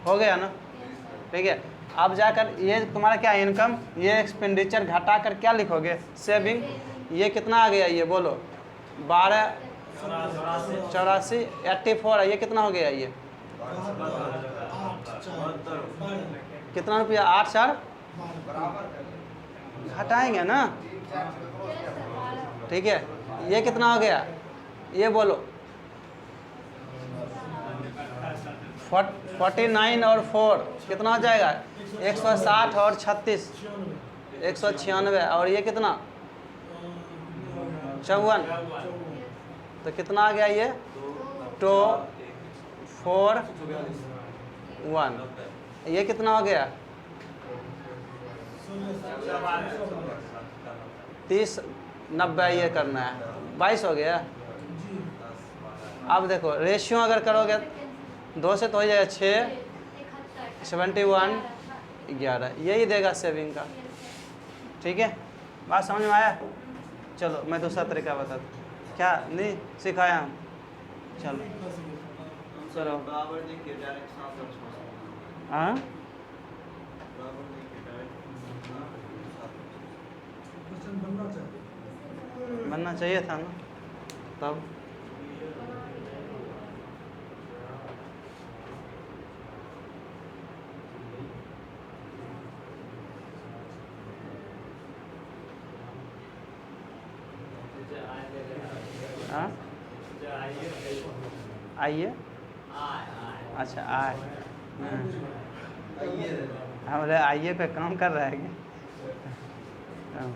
हो गया ना। ठीक है, अब जाकर ये तुम्हारा क्या इनकम, ये एक्सपेंडिचर घटा कर क्या लिखोगे, सेविंग। ये कितना आ गया, ये बोलो 12, 84, 84 है। ये कितना हो गया, ये कितना रुपया, 8/4 घटाएंगे ना। ठीक है, ये कितना हो गया, ये बोलो 49 और 4 कितना हो जाएगा, 160 और 36 196। और ये कितना, 54। तो कितना आ गया, ये 2, 4, 1। ये कितना हो गया, 30, 90। ये करना है, 22 हो गया। अब देखो रेशियो अगर करोगे 2 से तो हो जाएगा 6, 71, 11। यही देगा सेविंग का। ठीक है, बात समझ में आया। चलो मैं दूसरा तरीका बताता हूँ, क्या नहीं सिखाया हम। चलो चलो, बराबर नहीं किया, डायरेक्ट 7/6। हाँ बराबर नहीं किया, डायरेक्ट 7/6। बनना चाहिए था ना तब। हाँ आइए, अच्छा आए, हमारे आइए पे काम कर रहा है क्या। हाँ।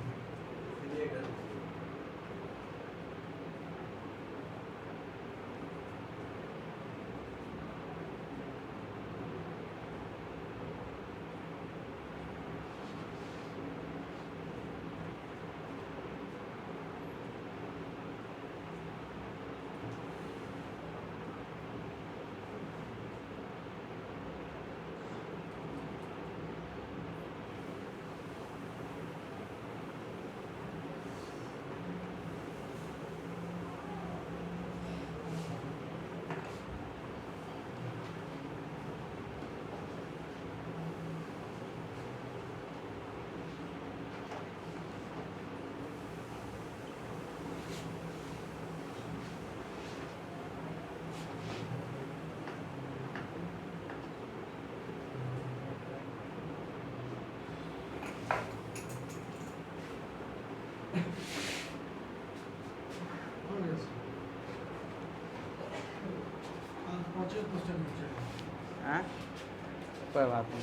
हैं, कोई बात नहीं,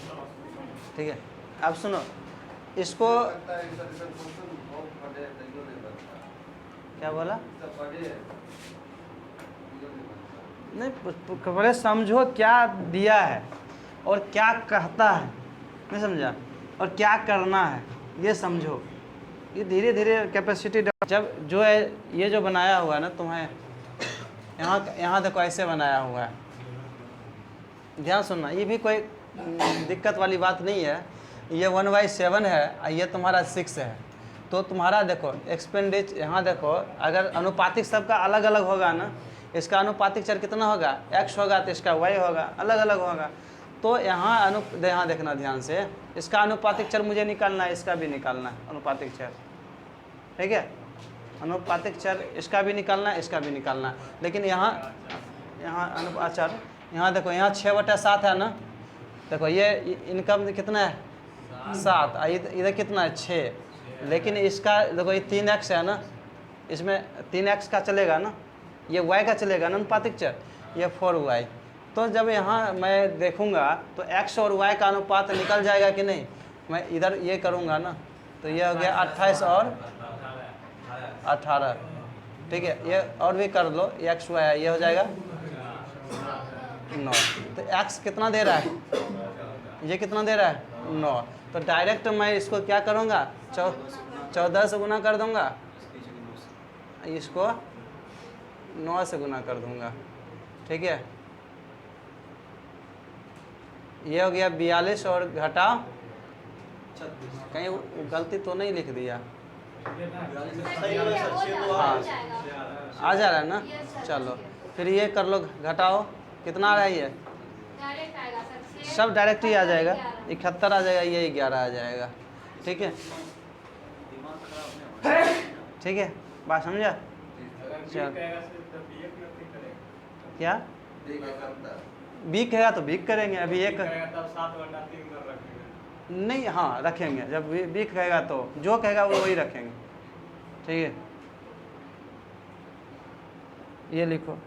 ठीक है। अब सुनो इसको, लगता है सर सर क्वेश्चन बहुत बड़े तैयो नहीं बनता। क्या बोला? सब बड़े है तैयो नहीं बनता। नहीं पहले समझो क्या दिया है और क्या कहता है, नहीं समझा, और क्या करना है ये समझो। ये धीरे धीरे कैपेसिटी जब जो है ये जो बनाया हुआ है ना तुम्हें, यहाँ देखो ऐसे बनाया हुआ है, ध्यान सुनना, ये भी कोई दिक्कत वाली बात नहीं है। ये 1/7 है और ये तुम्हारा 6 है, तो तुम्हारा देखो एक्सपेंडिच यहाँ देखो, अगर अनुपातिक सबका अलग अलग होगा ना, इसका अनुपातिक चर कितना होगा, x होगा, तो इसका y होगा, अलग अलग होगा। तो यहाँ यहाँ देखना ध्यान से, इसका अनुपातिक चर मुझे निकालना है, इसका भी निकालना है अनुपातिक चर, ठीक है। अनुपातिक चर इसका भी निकालना है, इसका भी निकालना है, लेकिन यहाँ अनुपात चर यहाँ देखो, यहाँ 6/7 है ना, देखो ये इनकम कितना है 7, इधर कितना है 6, लेकिन इसका देखो ये 3x है ना, इसमें 3x का चलेगा ना, ये y का चलेगा ना अनुपातिक चर, ये 4y। तो जब यहाँ मैं देखूँगा तो x और y का अनुपात निकल जाएगा कि नहीं, मैं इधर ये करूँगा ना, तो ये हो गया 28 और 18, ठीक है। ये और भी कर लो, ये x y है, ये हो जाएगा 9। तो x कितना दे रहा है, ये कितना दे रहा है 9। तो डायरेक्ट मैं इसको क्या करूँगा, 14 से गुना कर दूँगा, इसको 9 से गुना कर दूँगा, ठीक है। ये हो गया 42 और घटाओ, कहीं गलती तो नहीं लिख दिया, हाँ आ जा रहा है ना, चलो फिर ये कर लो, घटाओ कितना आ रहा है, ये सब डायरेक्ट ही आ जाएगा, 71 आ जाएगा, ये 11 आ जाएगा, ठीक है, ठीक है, बात समझा। चल क्या बी कहेगा तो बी करेंगे, अभी एक नहीं, हाँ रखेंगे, जब बी कहेगा तो जो कहेगा वो वही रखेंगे, ठीक है। ये लिखो,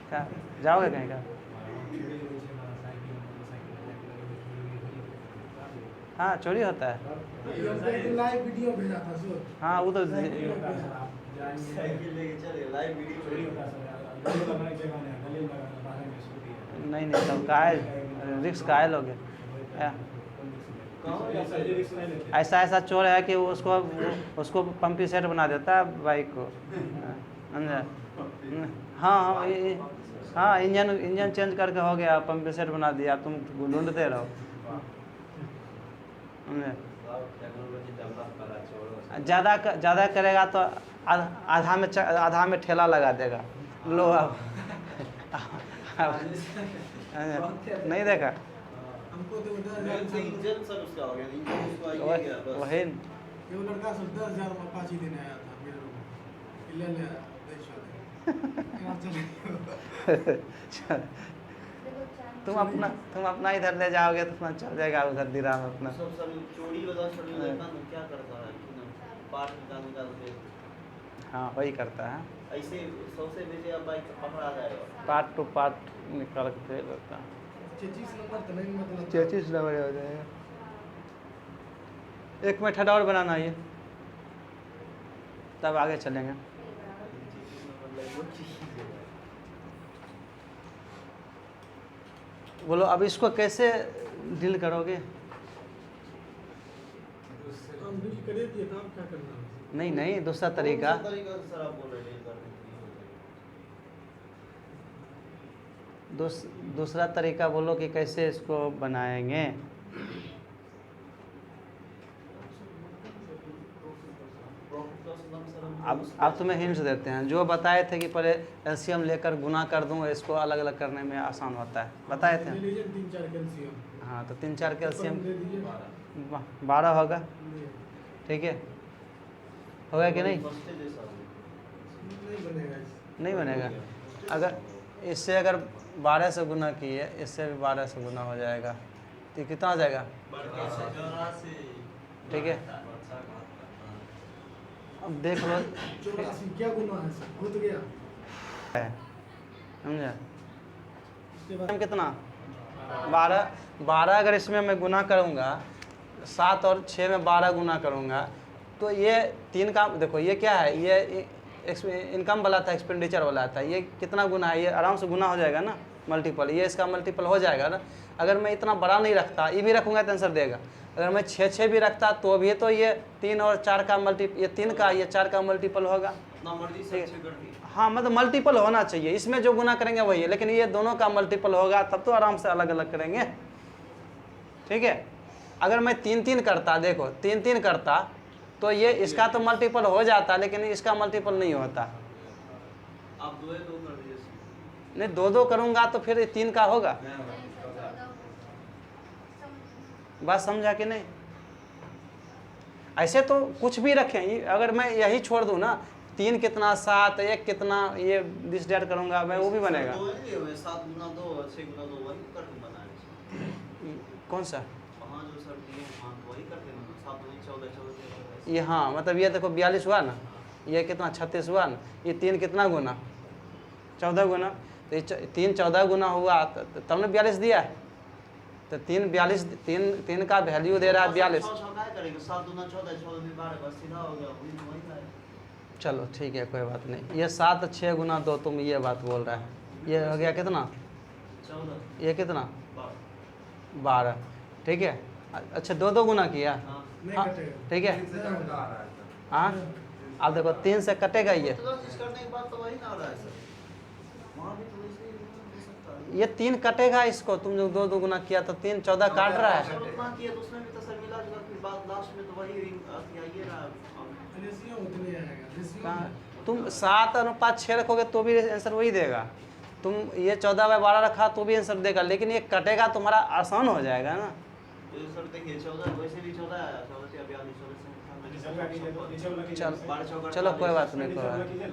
क्या जाओगे कहीं का? हाँ चोरी होता है, लाइव वीडियो भेजा था सो। हाँ वो तो साइकिल लेके चले, लाइव वीडियो चोरी होता है। नहीं तब काहे रिक्स काहे लोगे, ऐसा ऐसा चोर है कि उसको पंपी सेट बना देता है बाइक को, समझा। हाँ हाँ इंजन चेंज करके हो गया, पंपी सेट बना दिया, तुम ढूंढते रहो, ज़्यादा करेगा तो आधा में ठेला लगा देगा, लो अब नहीं देखा, हमको तो इंजन सर उसका हो गया, इंजन उसका ये गया बस। वही ये लड़का सब 10,000 में अपाची देने आया था मेरे रूम, ले तुम अपना इधर ले जाओगे तो अपना चल जाएगा उधर दिरा में अपना। सब सर चोरी वाला सर लड़का ना क्या करता है कि ना पार्ट निकाल के, हाँ वही करता है, ऐसे 100 से बेचे अब बाइक पकड़ा जाएगा, पार्ट टू पार्ट निकाल के दे देता है। 33 नंबर तो नहीं, मतलब 33 नंबर हो जाएगा। एक मेथड और बनाना है, तब आगे चलेंगे। बोलो अब इसको कैसे डील करोगे? हम डील करे दिए था, अब क्या करना है? नहीं दूसरा तरीका, सर आप बोल रहे डील करने के लिए। दूसरा तरीका बोलो कि कैसे इसको बनाएंगे। अब तुम्हें हिंट्स देते हैं, जो बताए थे कि पहले एलसीएम लेकर गुना कर दूँ, इसको अलग अलग करने में आसान होता है, बताए थे। ले लीजिए 3-4 कैल्शियम। हाँ तो 3-4 कैल्शियम दे दीजिए। 12 होगा, ठीक है, होगा कि नहीं? नहीं बनेगा, नहीं बनेगा, अगर इससे अगर 12 से गुना किए, इससे भी 12 से गुना हो जाएगा, तो कितना आ जाएगा? ठीक है, अब देख लो 84 क्या गुना है सर, हो तो गया। समझा? उसके बाद कितना 12 अगर इसमें मैं गुना करूँगा, 7 और 6 में 12 गुना करूँगा, तो ये 3 का देखो ये क्या है, ये इनकम वाला था, एक्सपेंडिचर वाला था, ये कितना गुना है, ये आराम से गुना हो जाएगा ना, मल्टीपल, ये इसका मल्टीपल हो जाएगा ना। अगर मैं इतना बड़ा नहीं रखता, ये भी रखूँगा तो आंसर देगा। अगर मैं 6 भी रखता तो भी तो ये 3 और 4 का मल्टीपल, ये 3 का, ये 4 का मल्टीपल होगा। अपना मर्जी से अच्छे कर दी। हाँ, मतलब मल्टीपल होना चाहिए, इसमें जो गुना करेंगे वही है, लेकिन ये दोनों का मल्टीपल होगा तब तो आराम से अलग अलग करेंगे। ठीक है, अगर मैं 3 करता, देखो 3 करता तो ये इसका तो मल्टीपल हो जाता, लेकिन इसका मल्टीपल नहीं होता। आप 2 कर दीजिए। नहीं, 2 करूँगा तो फिर 3 का होगा। बात समझा कि नहीं? ऐसे तो कुछ भी रखें, अगर मैं यही छोड़ दूँ ना, 3 कितना, 7, 1 कितना, ये दिस डेट करूँगा मैं, वो भी बनेगा। 7 गुना 2 6 गुना 2 वही करके बनाए। कौन सा? वहाँ जो सर दिए वहाँ वही करके 7 2 14 14 ये हाँ, मतलब ये देखो 42 हुआ ना, ये कितना 36 हुआ ना, ये 3 कितना गुना, 14 गुना, तो ये 3 14 गुना हुआ तब ने 42 दिया है। तो 3 42, 3 का वैल्यू दे रहा है 42। 7 दूना 14 14 में 12 बस सीधा हो गया, वही है। चलो ठीक है, कोई बात नहीं। ये 7 6 गुना 2, तुम ये बात बोल रहा है, ये हो गया कितना 14, ये कितना 12। ठीक है, अच्छा 2 गुना किया। नहीं हाँ, कटेगा। ठीक है, हाँ अब देखो 3 से कटेगा ये, तो करने के बाद तो वही ना आ रहा है सर, वहाँ भी तो वैसे ही हो सकता है। ये 3 कटेगा इसको, तुम जो 2 गुना किया तो 3 14 काट रहा है। सर उतना किया तो उसमें भी तो सर मिला जुला फिर बाद लास्ट में तो वही आइए ना। रेशियो उतने आएगा, रेशियो कहाँ तुम 7:6 रखोगे तो भी आंसर वही देगा। तुम ये 14/12 रखा तो भी आंसर देगा, लेकिन ये कटेगा तुम्हारा आसान हो जाएगा ना। तो सर देखिए 14 वैसे भी 14 आया, 14 से 42 चलो कोई बात नहीं, कोई बात नहीं।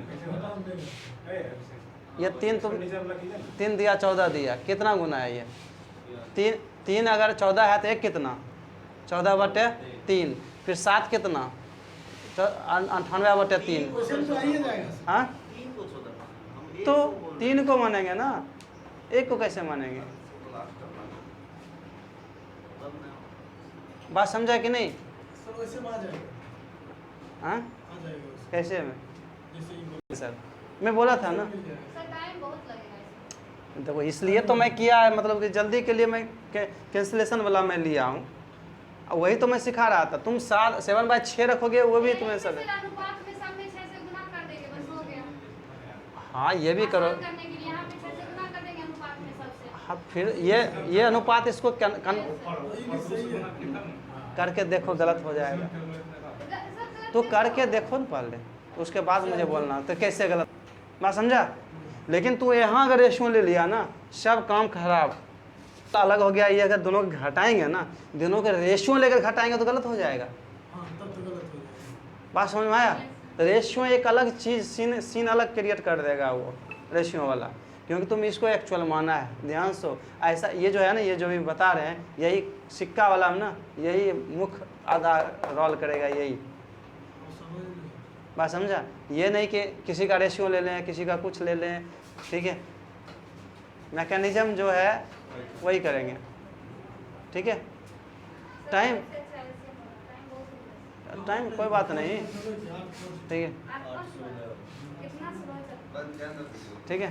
ये 3 दिया, 14 दिया, कितना गुना है ये? 3 अगर 14 है तो 1 कितना 14/3, फिर 7 कितना 98/3। क्वेश्चन तो आइए जाएगा सर। हाँ, 3 को 14 हम एक तो को बोल रहे 3 को मानेंगे ना, 1 को कैसे मानेंगे? हैं, तब ना बात समझा कि नहीं? सर वैसे में आ जाएगा, हाँ, आ जाएगा वैसे। कैसे में? जैसे ही बोल- सर मैं बोला था ना, मिल जाएगा। सर टाइम बहुत लगेगा इसमें। देखो इसलिए तो मैं किया है, मतलब कि जल्दी के लिए मैं कैंसिलेशन वाला मैं लिया हूँ, वही तो मैं सिखा रहा था। तुम 7/6 रखोगे वो भी तुम्हें सर। फिर अनुपात में सामने 6 से गुना कर देंगे, बस हो गया। हाँ, ये भी करो। आसान करने के लिए यहाँ पे 6 से गुना कर देंगे अनुपात में सबसे। हाँ, फिर ये अनुपात इसको वही भी सही है। करके देखो, गलत हो जाएगा सर तो करके देखो ना पहले, उसके बाद मुझे बोलना तो कैसे गलत। मैं समझा, लेकिन तू यहाँ अगर रेशियो ले लिया ना, सब काम खराब अलग हो गया। ये अगर दोनों को घटाएंगे ना, दोनों के रेशियो लेकर घटाएंगे तो गलत हो जाएगा। हाँ तब तो गलत हो जाएगा। बात समझ में आया? रेशियो एक अलग चीज़, सीन अलग क्रिएट कर देगा वो रेशियो वाला, क्योंकि तुम इसको एक्चुअल माना है। ध्यान से ऐसा, ये जो है ना, ये जो भी बता रहे हैं, यही सिक्का वाला ना, यही मुख्य आधा रोल करेगा, यही। और समझ नहीं। बात समझा? ये नहीं कि किसी का रेशियो ले लें, किसी का कुछ ले लें। ठीक है, मैकेनिज्म जो है वही करेंगे। ठीक है, टाइम टाइम कोई बात नहीं, ठीक है, कितना स्लो चल ठीक है,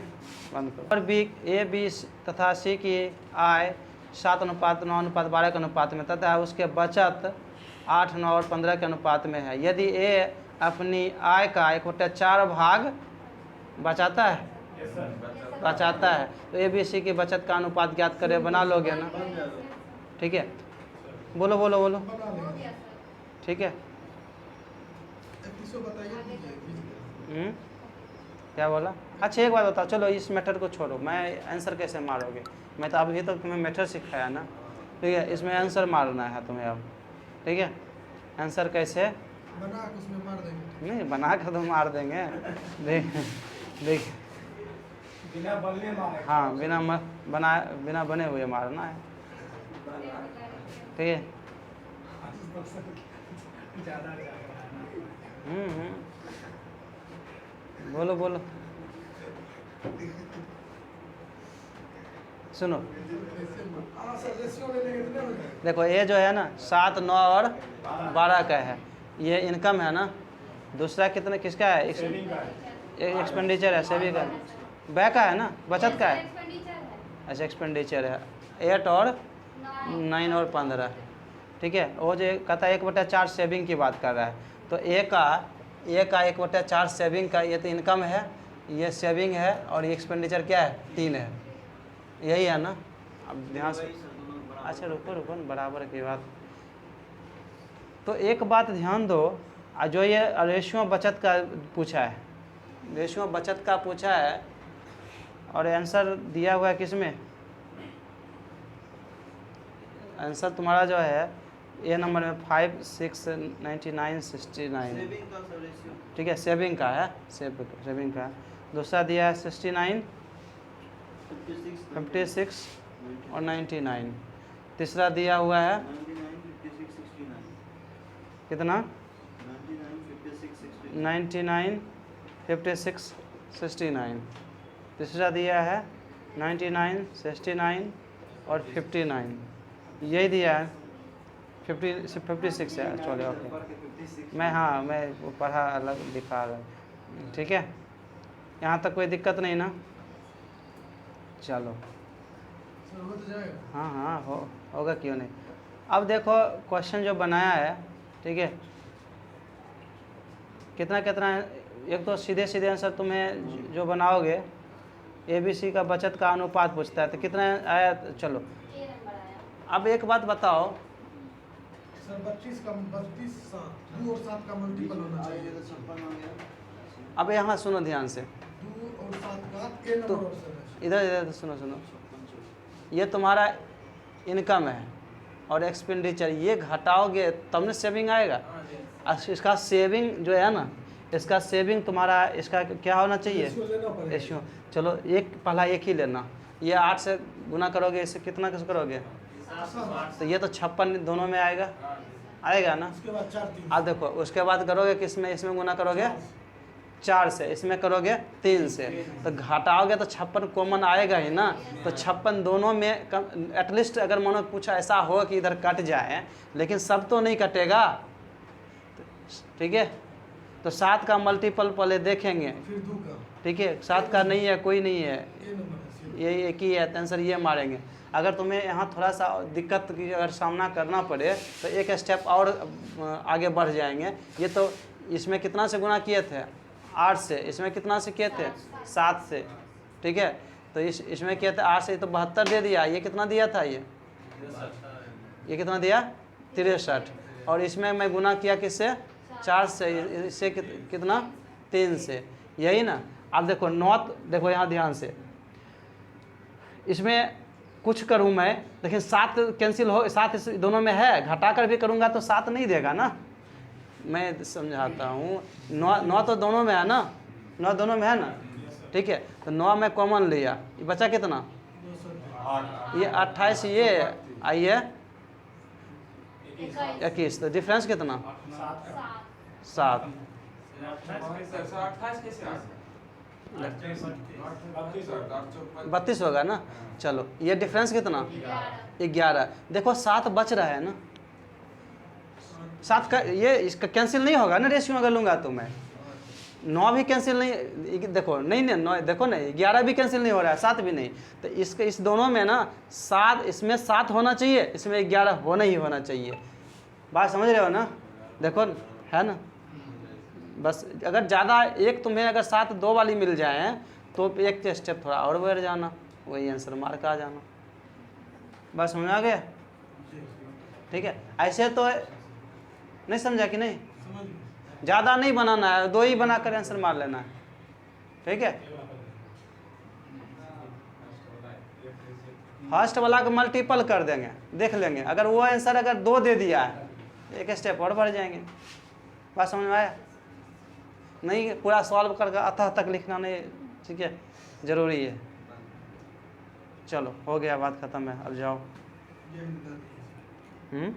बंद करो। और बी, ए, बी तथा सी की आय 7:9:12 के अनुपात में तथा उसके बचत 8, 9 और 15 के अनुपात में है। यदि ए अपनी आय का 1/4 भाग बचाता है तो ए बी सी की बचत का अनुपात ज्ञात करें। बना लोगे ना? ठीक है, बोलो बोलो बोलो। बना हो लेंगे। गया सर। ठीक है, 3100 बताइए दीजिए, बीच में। क्या बोला? अच्छा एक बात बताओ, चलो इस मैटर को छोड़ो, मैं आंसर कैसे मारोगे? मैं तो अभी तक तुम्हें मैटर सिखाया ना, ठीक है, इसमें आंसर मारना है तुम्हें अब। ठीक है, आंसर कैसे? बना के उसमें मार देंगे। नहीं, बना कर तो मार देंगे। देख देख बिना बनने मारे। हाँ, बिना बने हुए मारना है, ठीक है। ज़्यादा बोलो बोलो, सुनो। हाँ सर, रेशियो में लेंगे कितने हो जाएगा? देखो ये जो है ना 7, 9 और 12 का है, ये इनकम है ना। दूसरा कितने किसका है? एक्सपेंडिचर है, सेविंग का, व्यय का है ना, बचत का है। एक्सपेंडिचर है। अच्छा, एक्सपेंडिचर है 8 और 9 और 15, ठीक है। वो जो कहता है 1/4 सेविंग की बात कर रहा है, तो ए का 1/4 सेविंग का, ये तो इनकम है, ये सेविंग है, और ये एक्सपेंडिचर क्या है? 3 है, यही है ना। अब ध्यान से, अच्छा रुको न, बराबर की बात। तो एक बात ध्यान दो, जो ये रेशियो बचत का पूछा है, रेशियो बचत का पूछा है, और आंसर दिया हुआ है किसमें? आंसर तुम्हारा जो है ए नंबर में 5, 6, 99, 69, सेविंग का सर रेशियो, ठीक है, सेविंग का है, सेविंग का। दूसरा दिया है 69, 56 और 99। तीसरा दिया हुआ है 99, 56, 69, कितना? 99, 99, 56, 56, 69। 69। तीसरा दिया है 99, 69 और 59, यही दिया है। 56 है एक्चुअली, ओके। मैं वो पढ़ा अलग दिखा रहा हूँ, ठीक है। यहाँ तक कोई दिक्कत नहीं ना? चलो, सर हो तो जाएगा। हाँ होगा, क्यों नहीं। अब देखो क्वेश्चन जो बनाया है, ठीक है, कितना एक तो सीधे आंसर तुम्हें जो बनाओगे, ABC का बचत का अनुपात पूछता है, तो कितना आया? चलो, ए नंबर आया। अब एक बात बताओ, सर 32 का 32 7 2 और 7 का मल्टीपल होना ये चाहिए। तो 56 हो गया। अब यहाँ सुनो ध्यान से, 2 और 7 का ए तो नंबर और सर। इधर सुनो, ये तुम्हारा इनकम है और एक्सपेंडिचर, ये घटाओगे तब ना सेविंग आएगा। इसका सेविंग जो है ना, इसका सेविंग तुम्हारा, इसका क्या होना चाहिए? रेशियो लेना पड़ेगा। रेशियो। चलो पहला एक ही लेना, ये 8 से गुना करोगे, इससे कितना कैसे करोगे? तो ये तो 56 दोनों में आएगा ना। उसके बाद 4 3। अब देखो उसके बाद करोगे किसमें? इसमें गुना करोगे 4 से, इसमें करोगे 3 से, तो घटाओगे तो 56 कॉमन आएगा ही ना। तो 56 दोनों में एटलीस्ट अगर मानो कुछ ऐसा हो कि इधर कट जाए, लेकिन सब तो नहीं कटेगा, ठीक है। तो 7 का मल्टीपल पहले देखेंगे, फिर 2 का ठीक है। 7 का नहीं है, कोई नहीं है, ए नंबर है। ये एक ही है, तो आंसर ये मारेंगे। अगर तुम्हें यहाँ थोड़ा सा दिक्कत की अगर सामना करना पड़े तो एक स्टेप और आगे बढ़ जाएंगे। ये तो इसमें कितना से गुना किए थे? 8 से। इसमें कितना से किए थे? 7 से, ठीक है। तो इसमें किए थे 8 से, तो 72 दे दिया। ये कितना दिया था? ये कितना दिया? 63। और इसमें मैं गुना किया किससे? 4 से। इससे कितना? 3 से, यही ना। अब देखो 9, देखो यहाँ ध्यान से, इसमें कुछ करूँ मैं, लेकिन 7 कैंसिल हो, 7 इस दोनों में है, घटा कर भी करूँगा तो 7 नहीं देगा ना। मैं समझाता हूँ, 9 तो दोनों में है ना, 9 दोनों में है ना, ठीक है। तो 9 में कॉमन लिया, ये बचा कितना? ये 28, ये आइए 21, तो डिफरेंस कितना? 7। 32 होगा ना। चलो ये डिफरेंस कितना? 11। देखो 7 बच रहा है ना, 7 का ये इसका कैंसिल नहीं होगा ना रेशियो अगर लूँगा तो मैं। 9 भी कैंसिल नहीं, देखो नहीं 9, देखो ना 11 भी कैंसिल नहीं हो रहा है, 7 भी नहीं। तो इसके इस दोनों में ना 7, इसमें 7 होना चाहिए, इसमें 11 होना ही होना चाहिए। बात समझ रहे हो ना? देखो है ना, बस अगर ज़्यादा एक तुम्हें अगर 7 2 वाली मिल जाए तो एक के स्टेप थोड़ा और बढ़ जाना, वही आंसर मार्क आ जाना। बस समझ आ गया? ठीक है। ऐसे तो नहीं समझा कि नहीं? ज़्यादा नहीं बनाना है, 2 ही बना कर आंसर मार लेना है, ठीक है। फर्स्ट वाला को मल्टीपल कर देंगे, देख लेंगे। अगर वो आंसर अगर 2 दे दिया है, एक स्टेप और बढ़ जाएंगे। बात समझ में आया? नहीं पूरा सॉल्व करके अतः तक लिखना नहीं, ठीक है, ज़रूरी है। चलो हो गया, बात ख़त्म है, अब जाओ। ये मिलता है।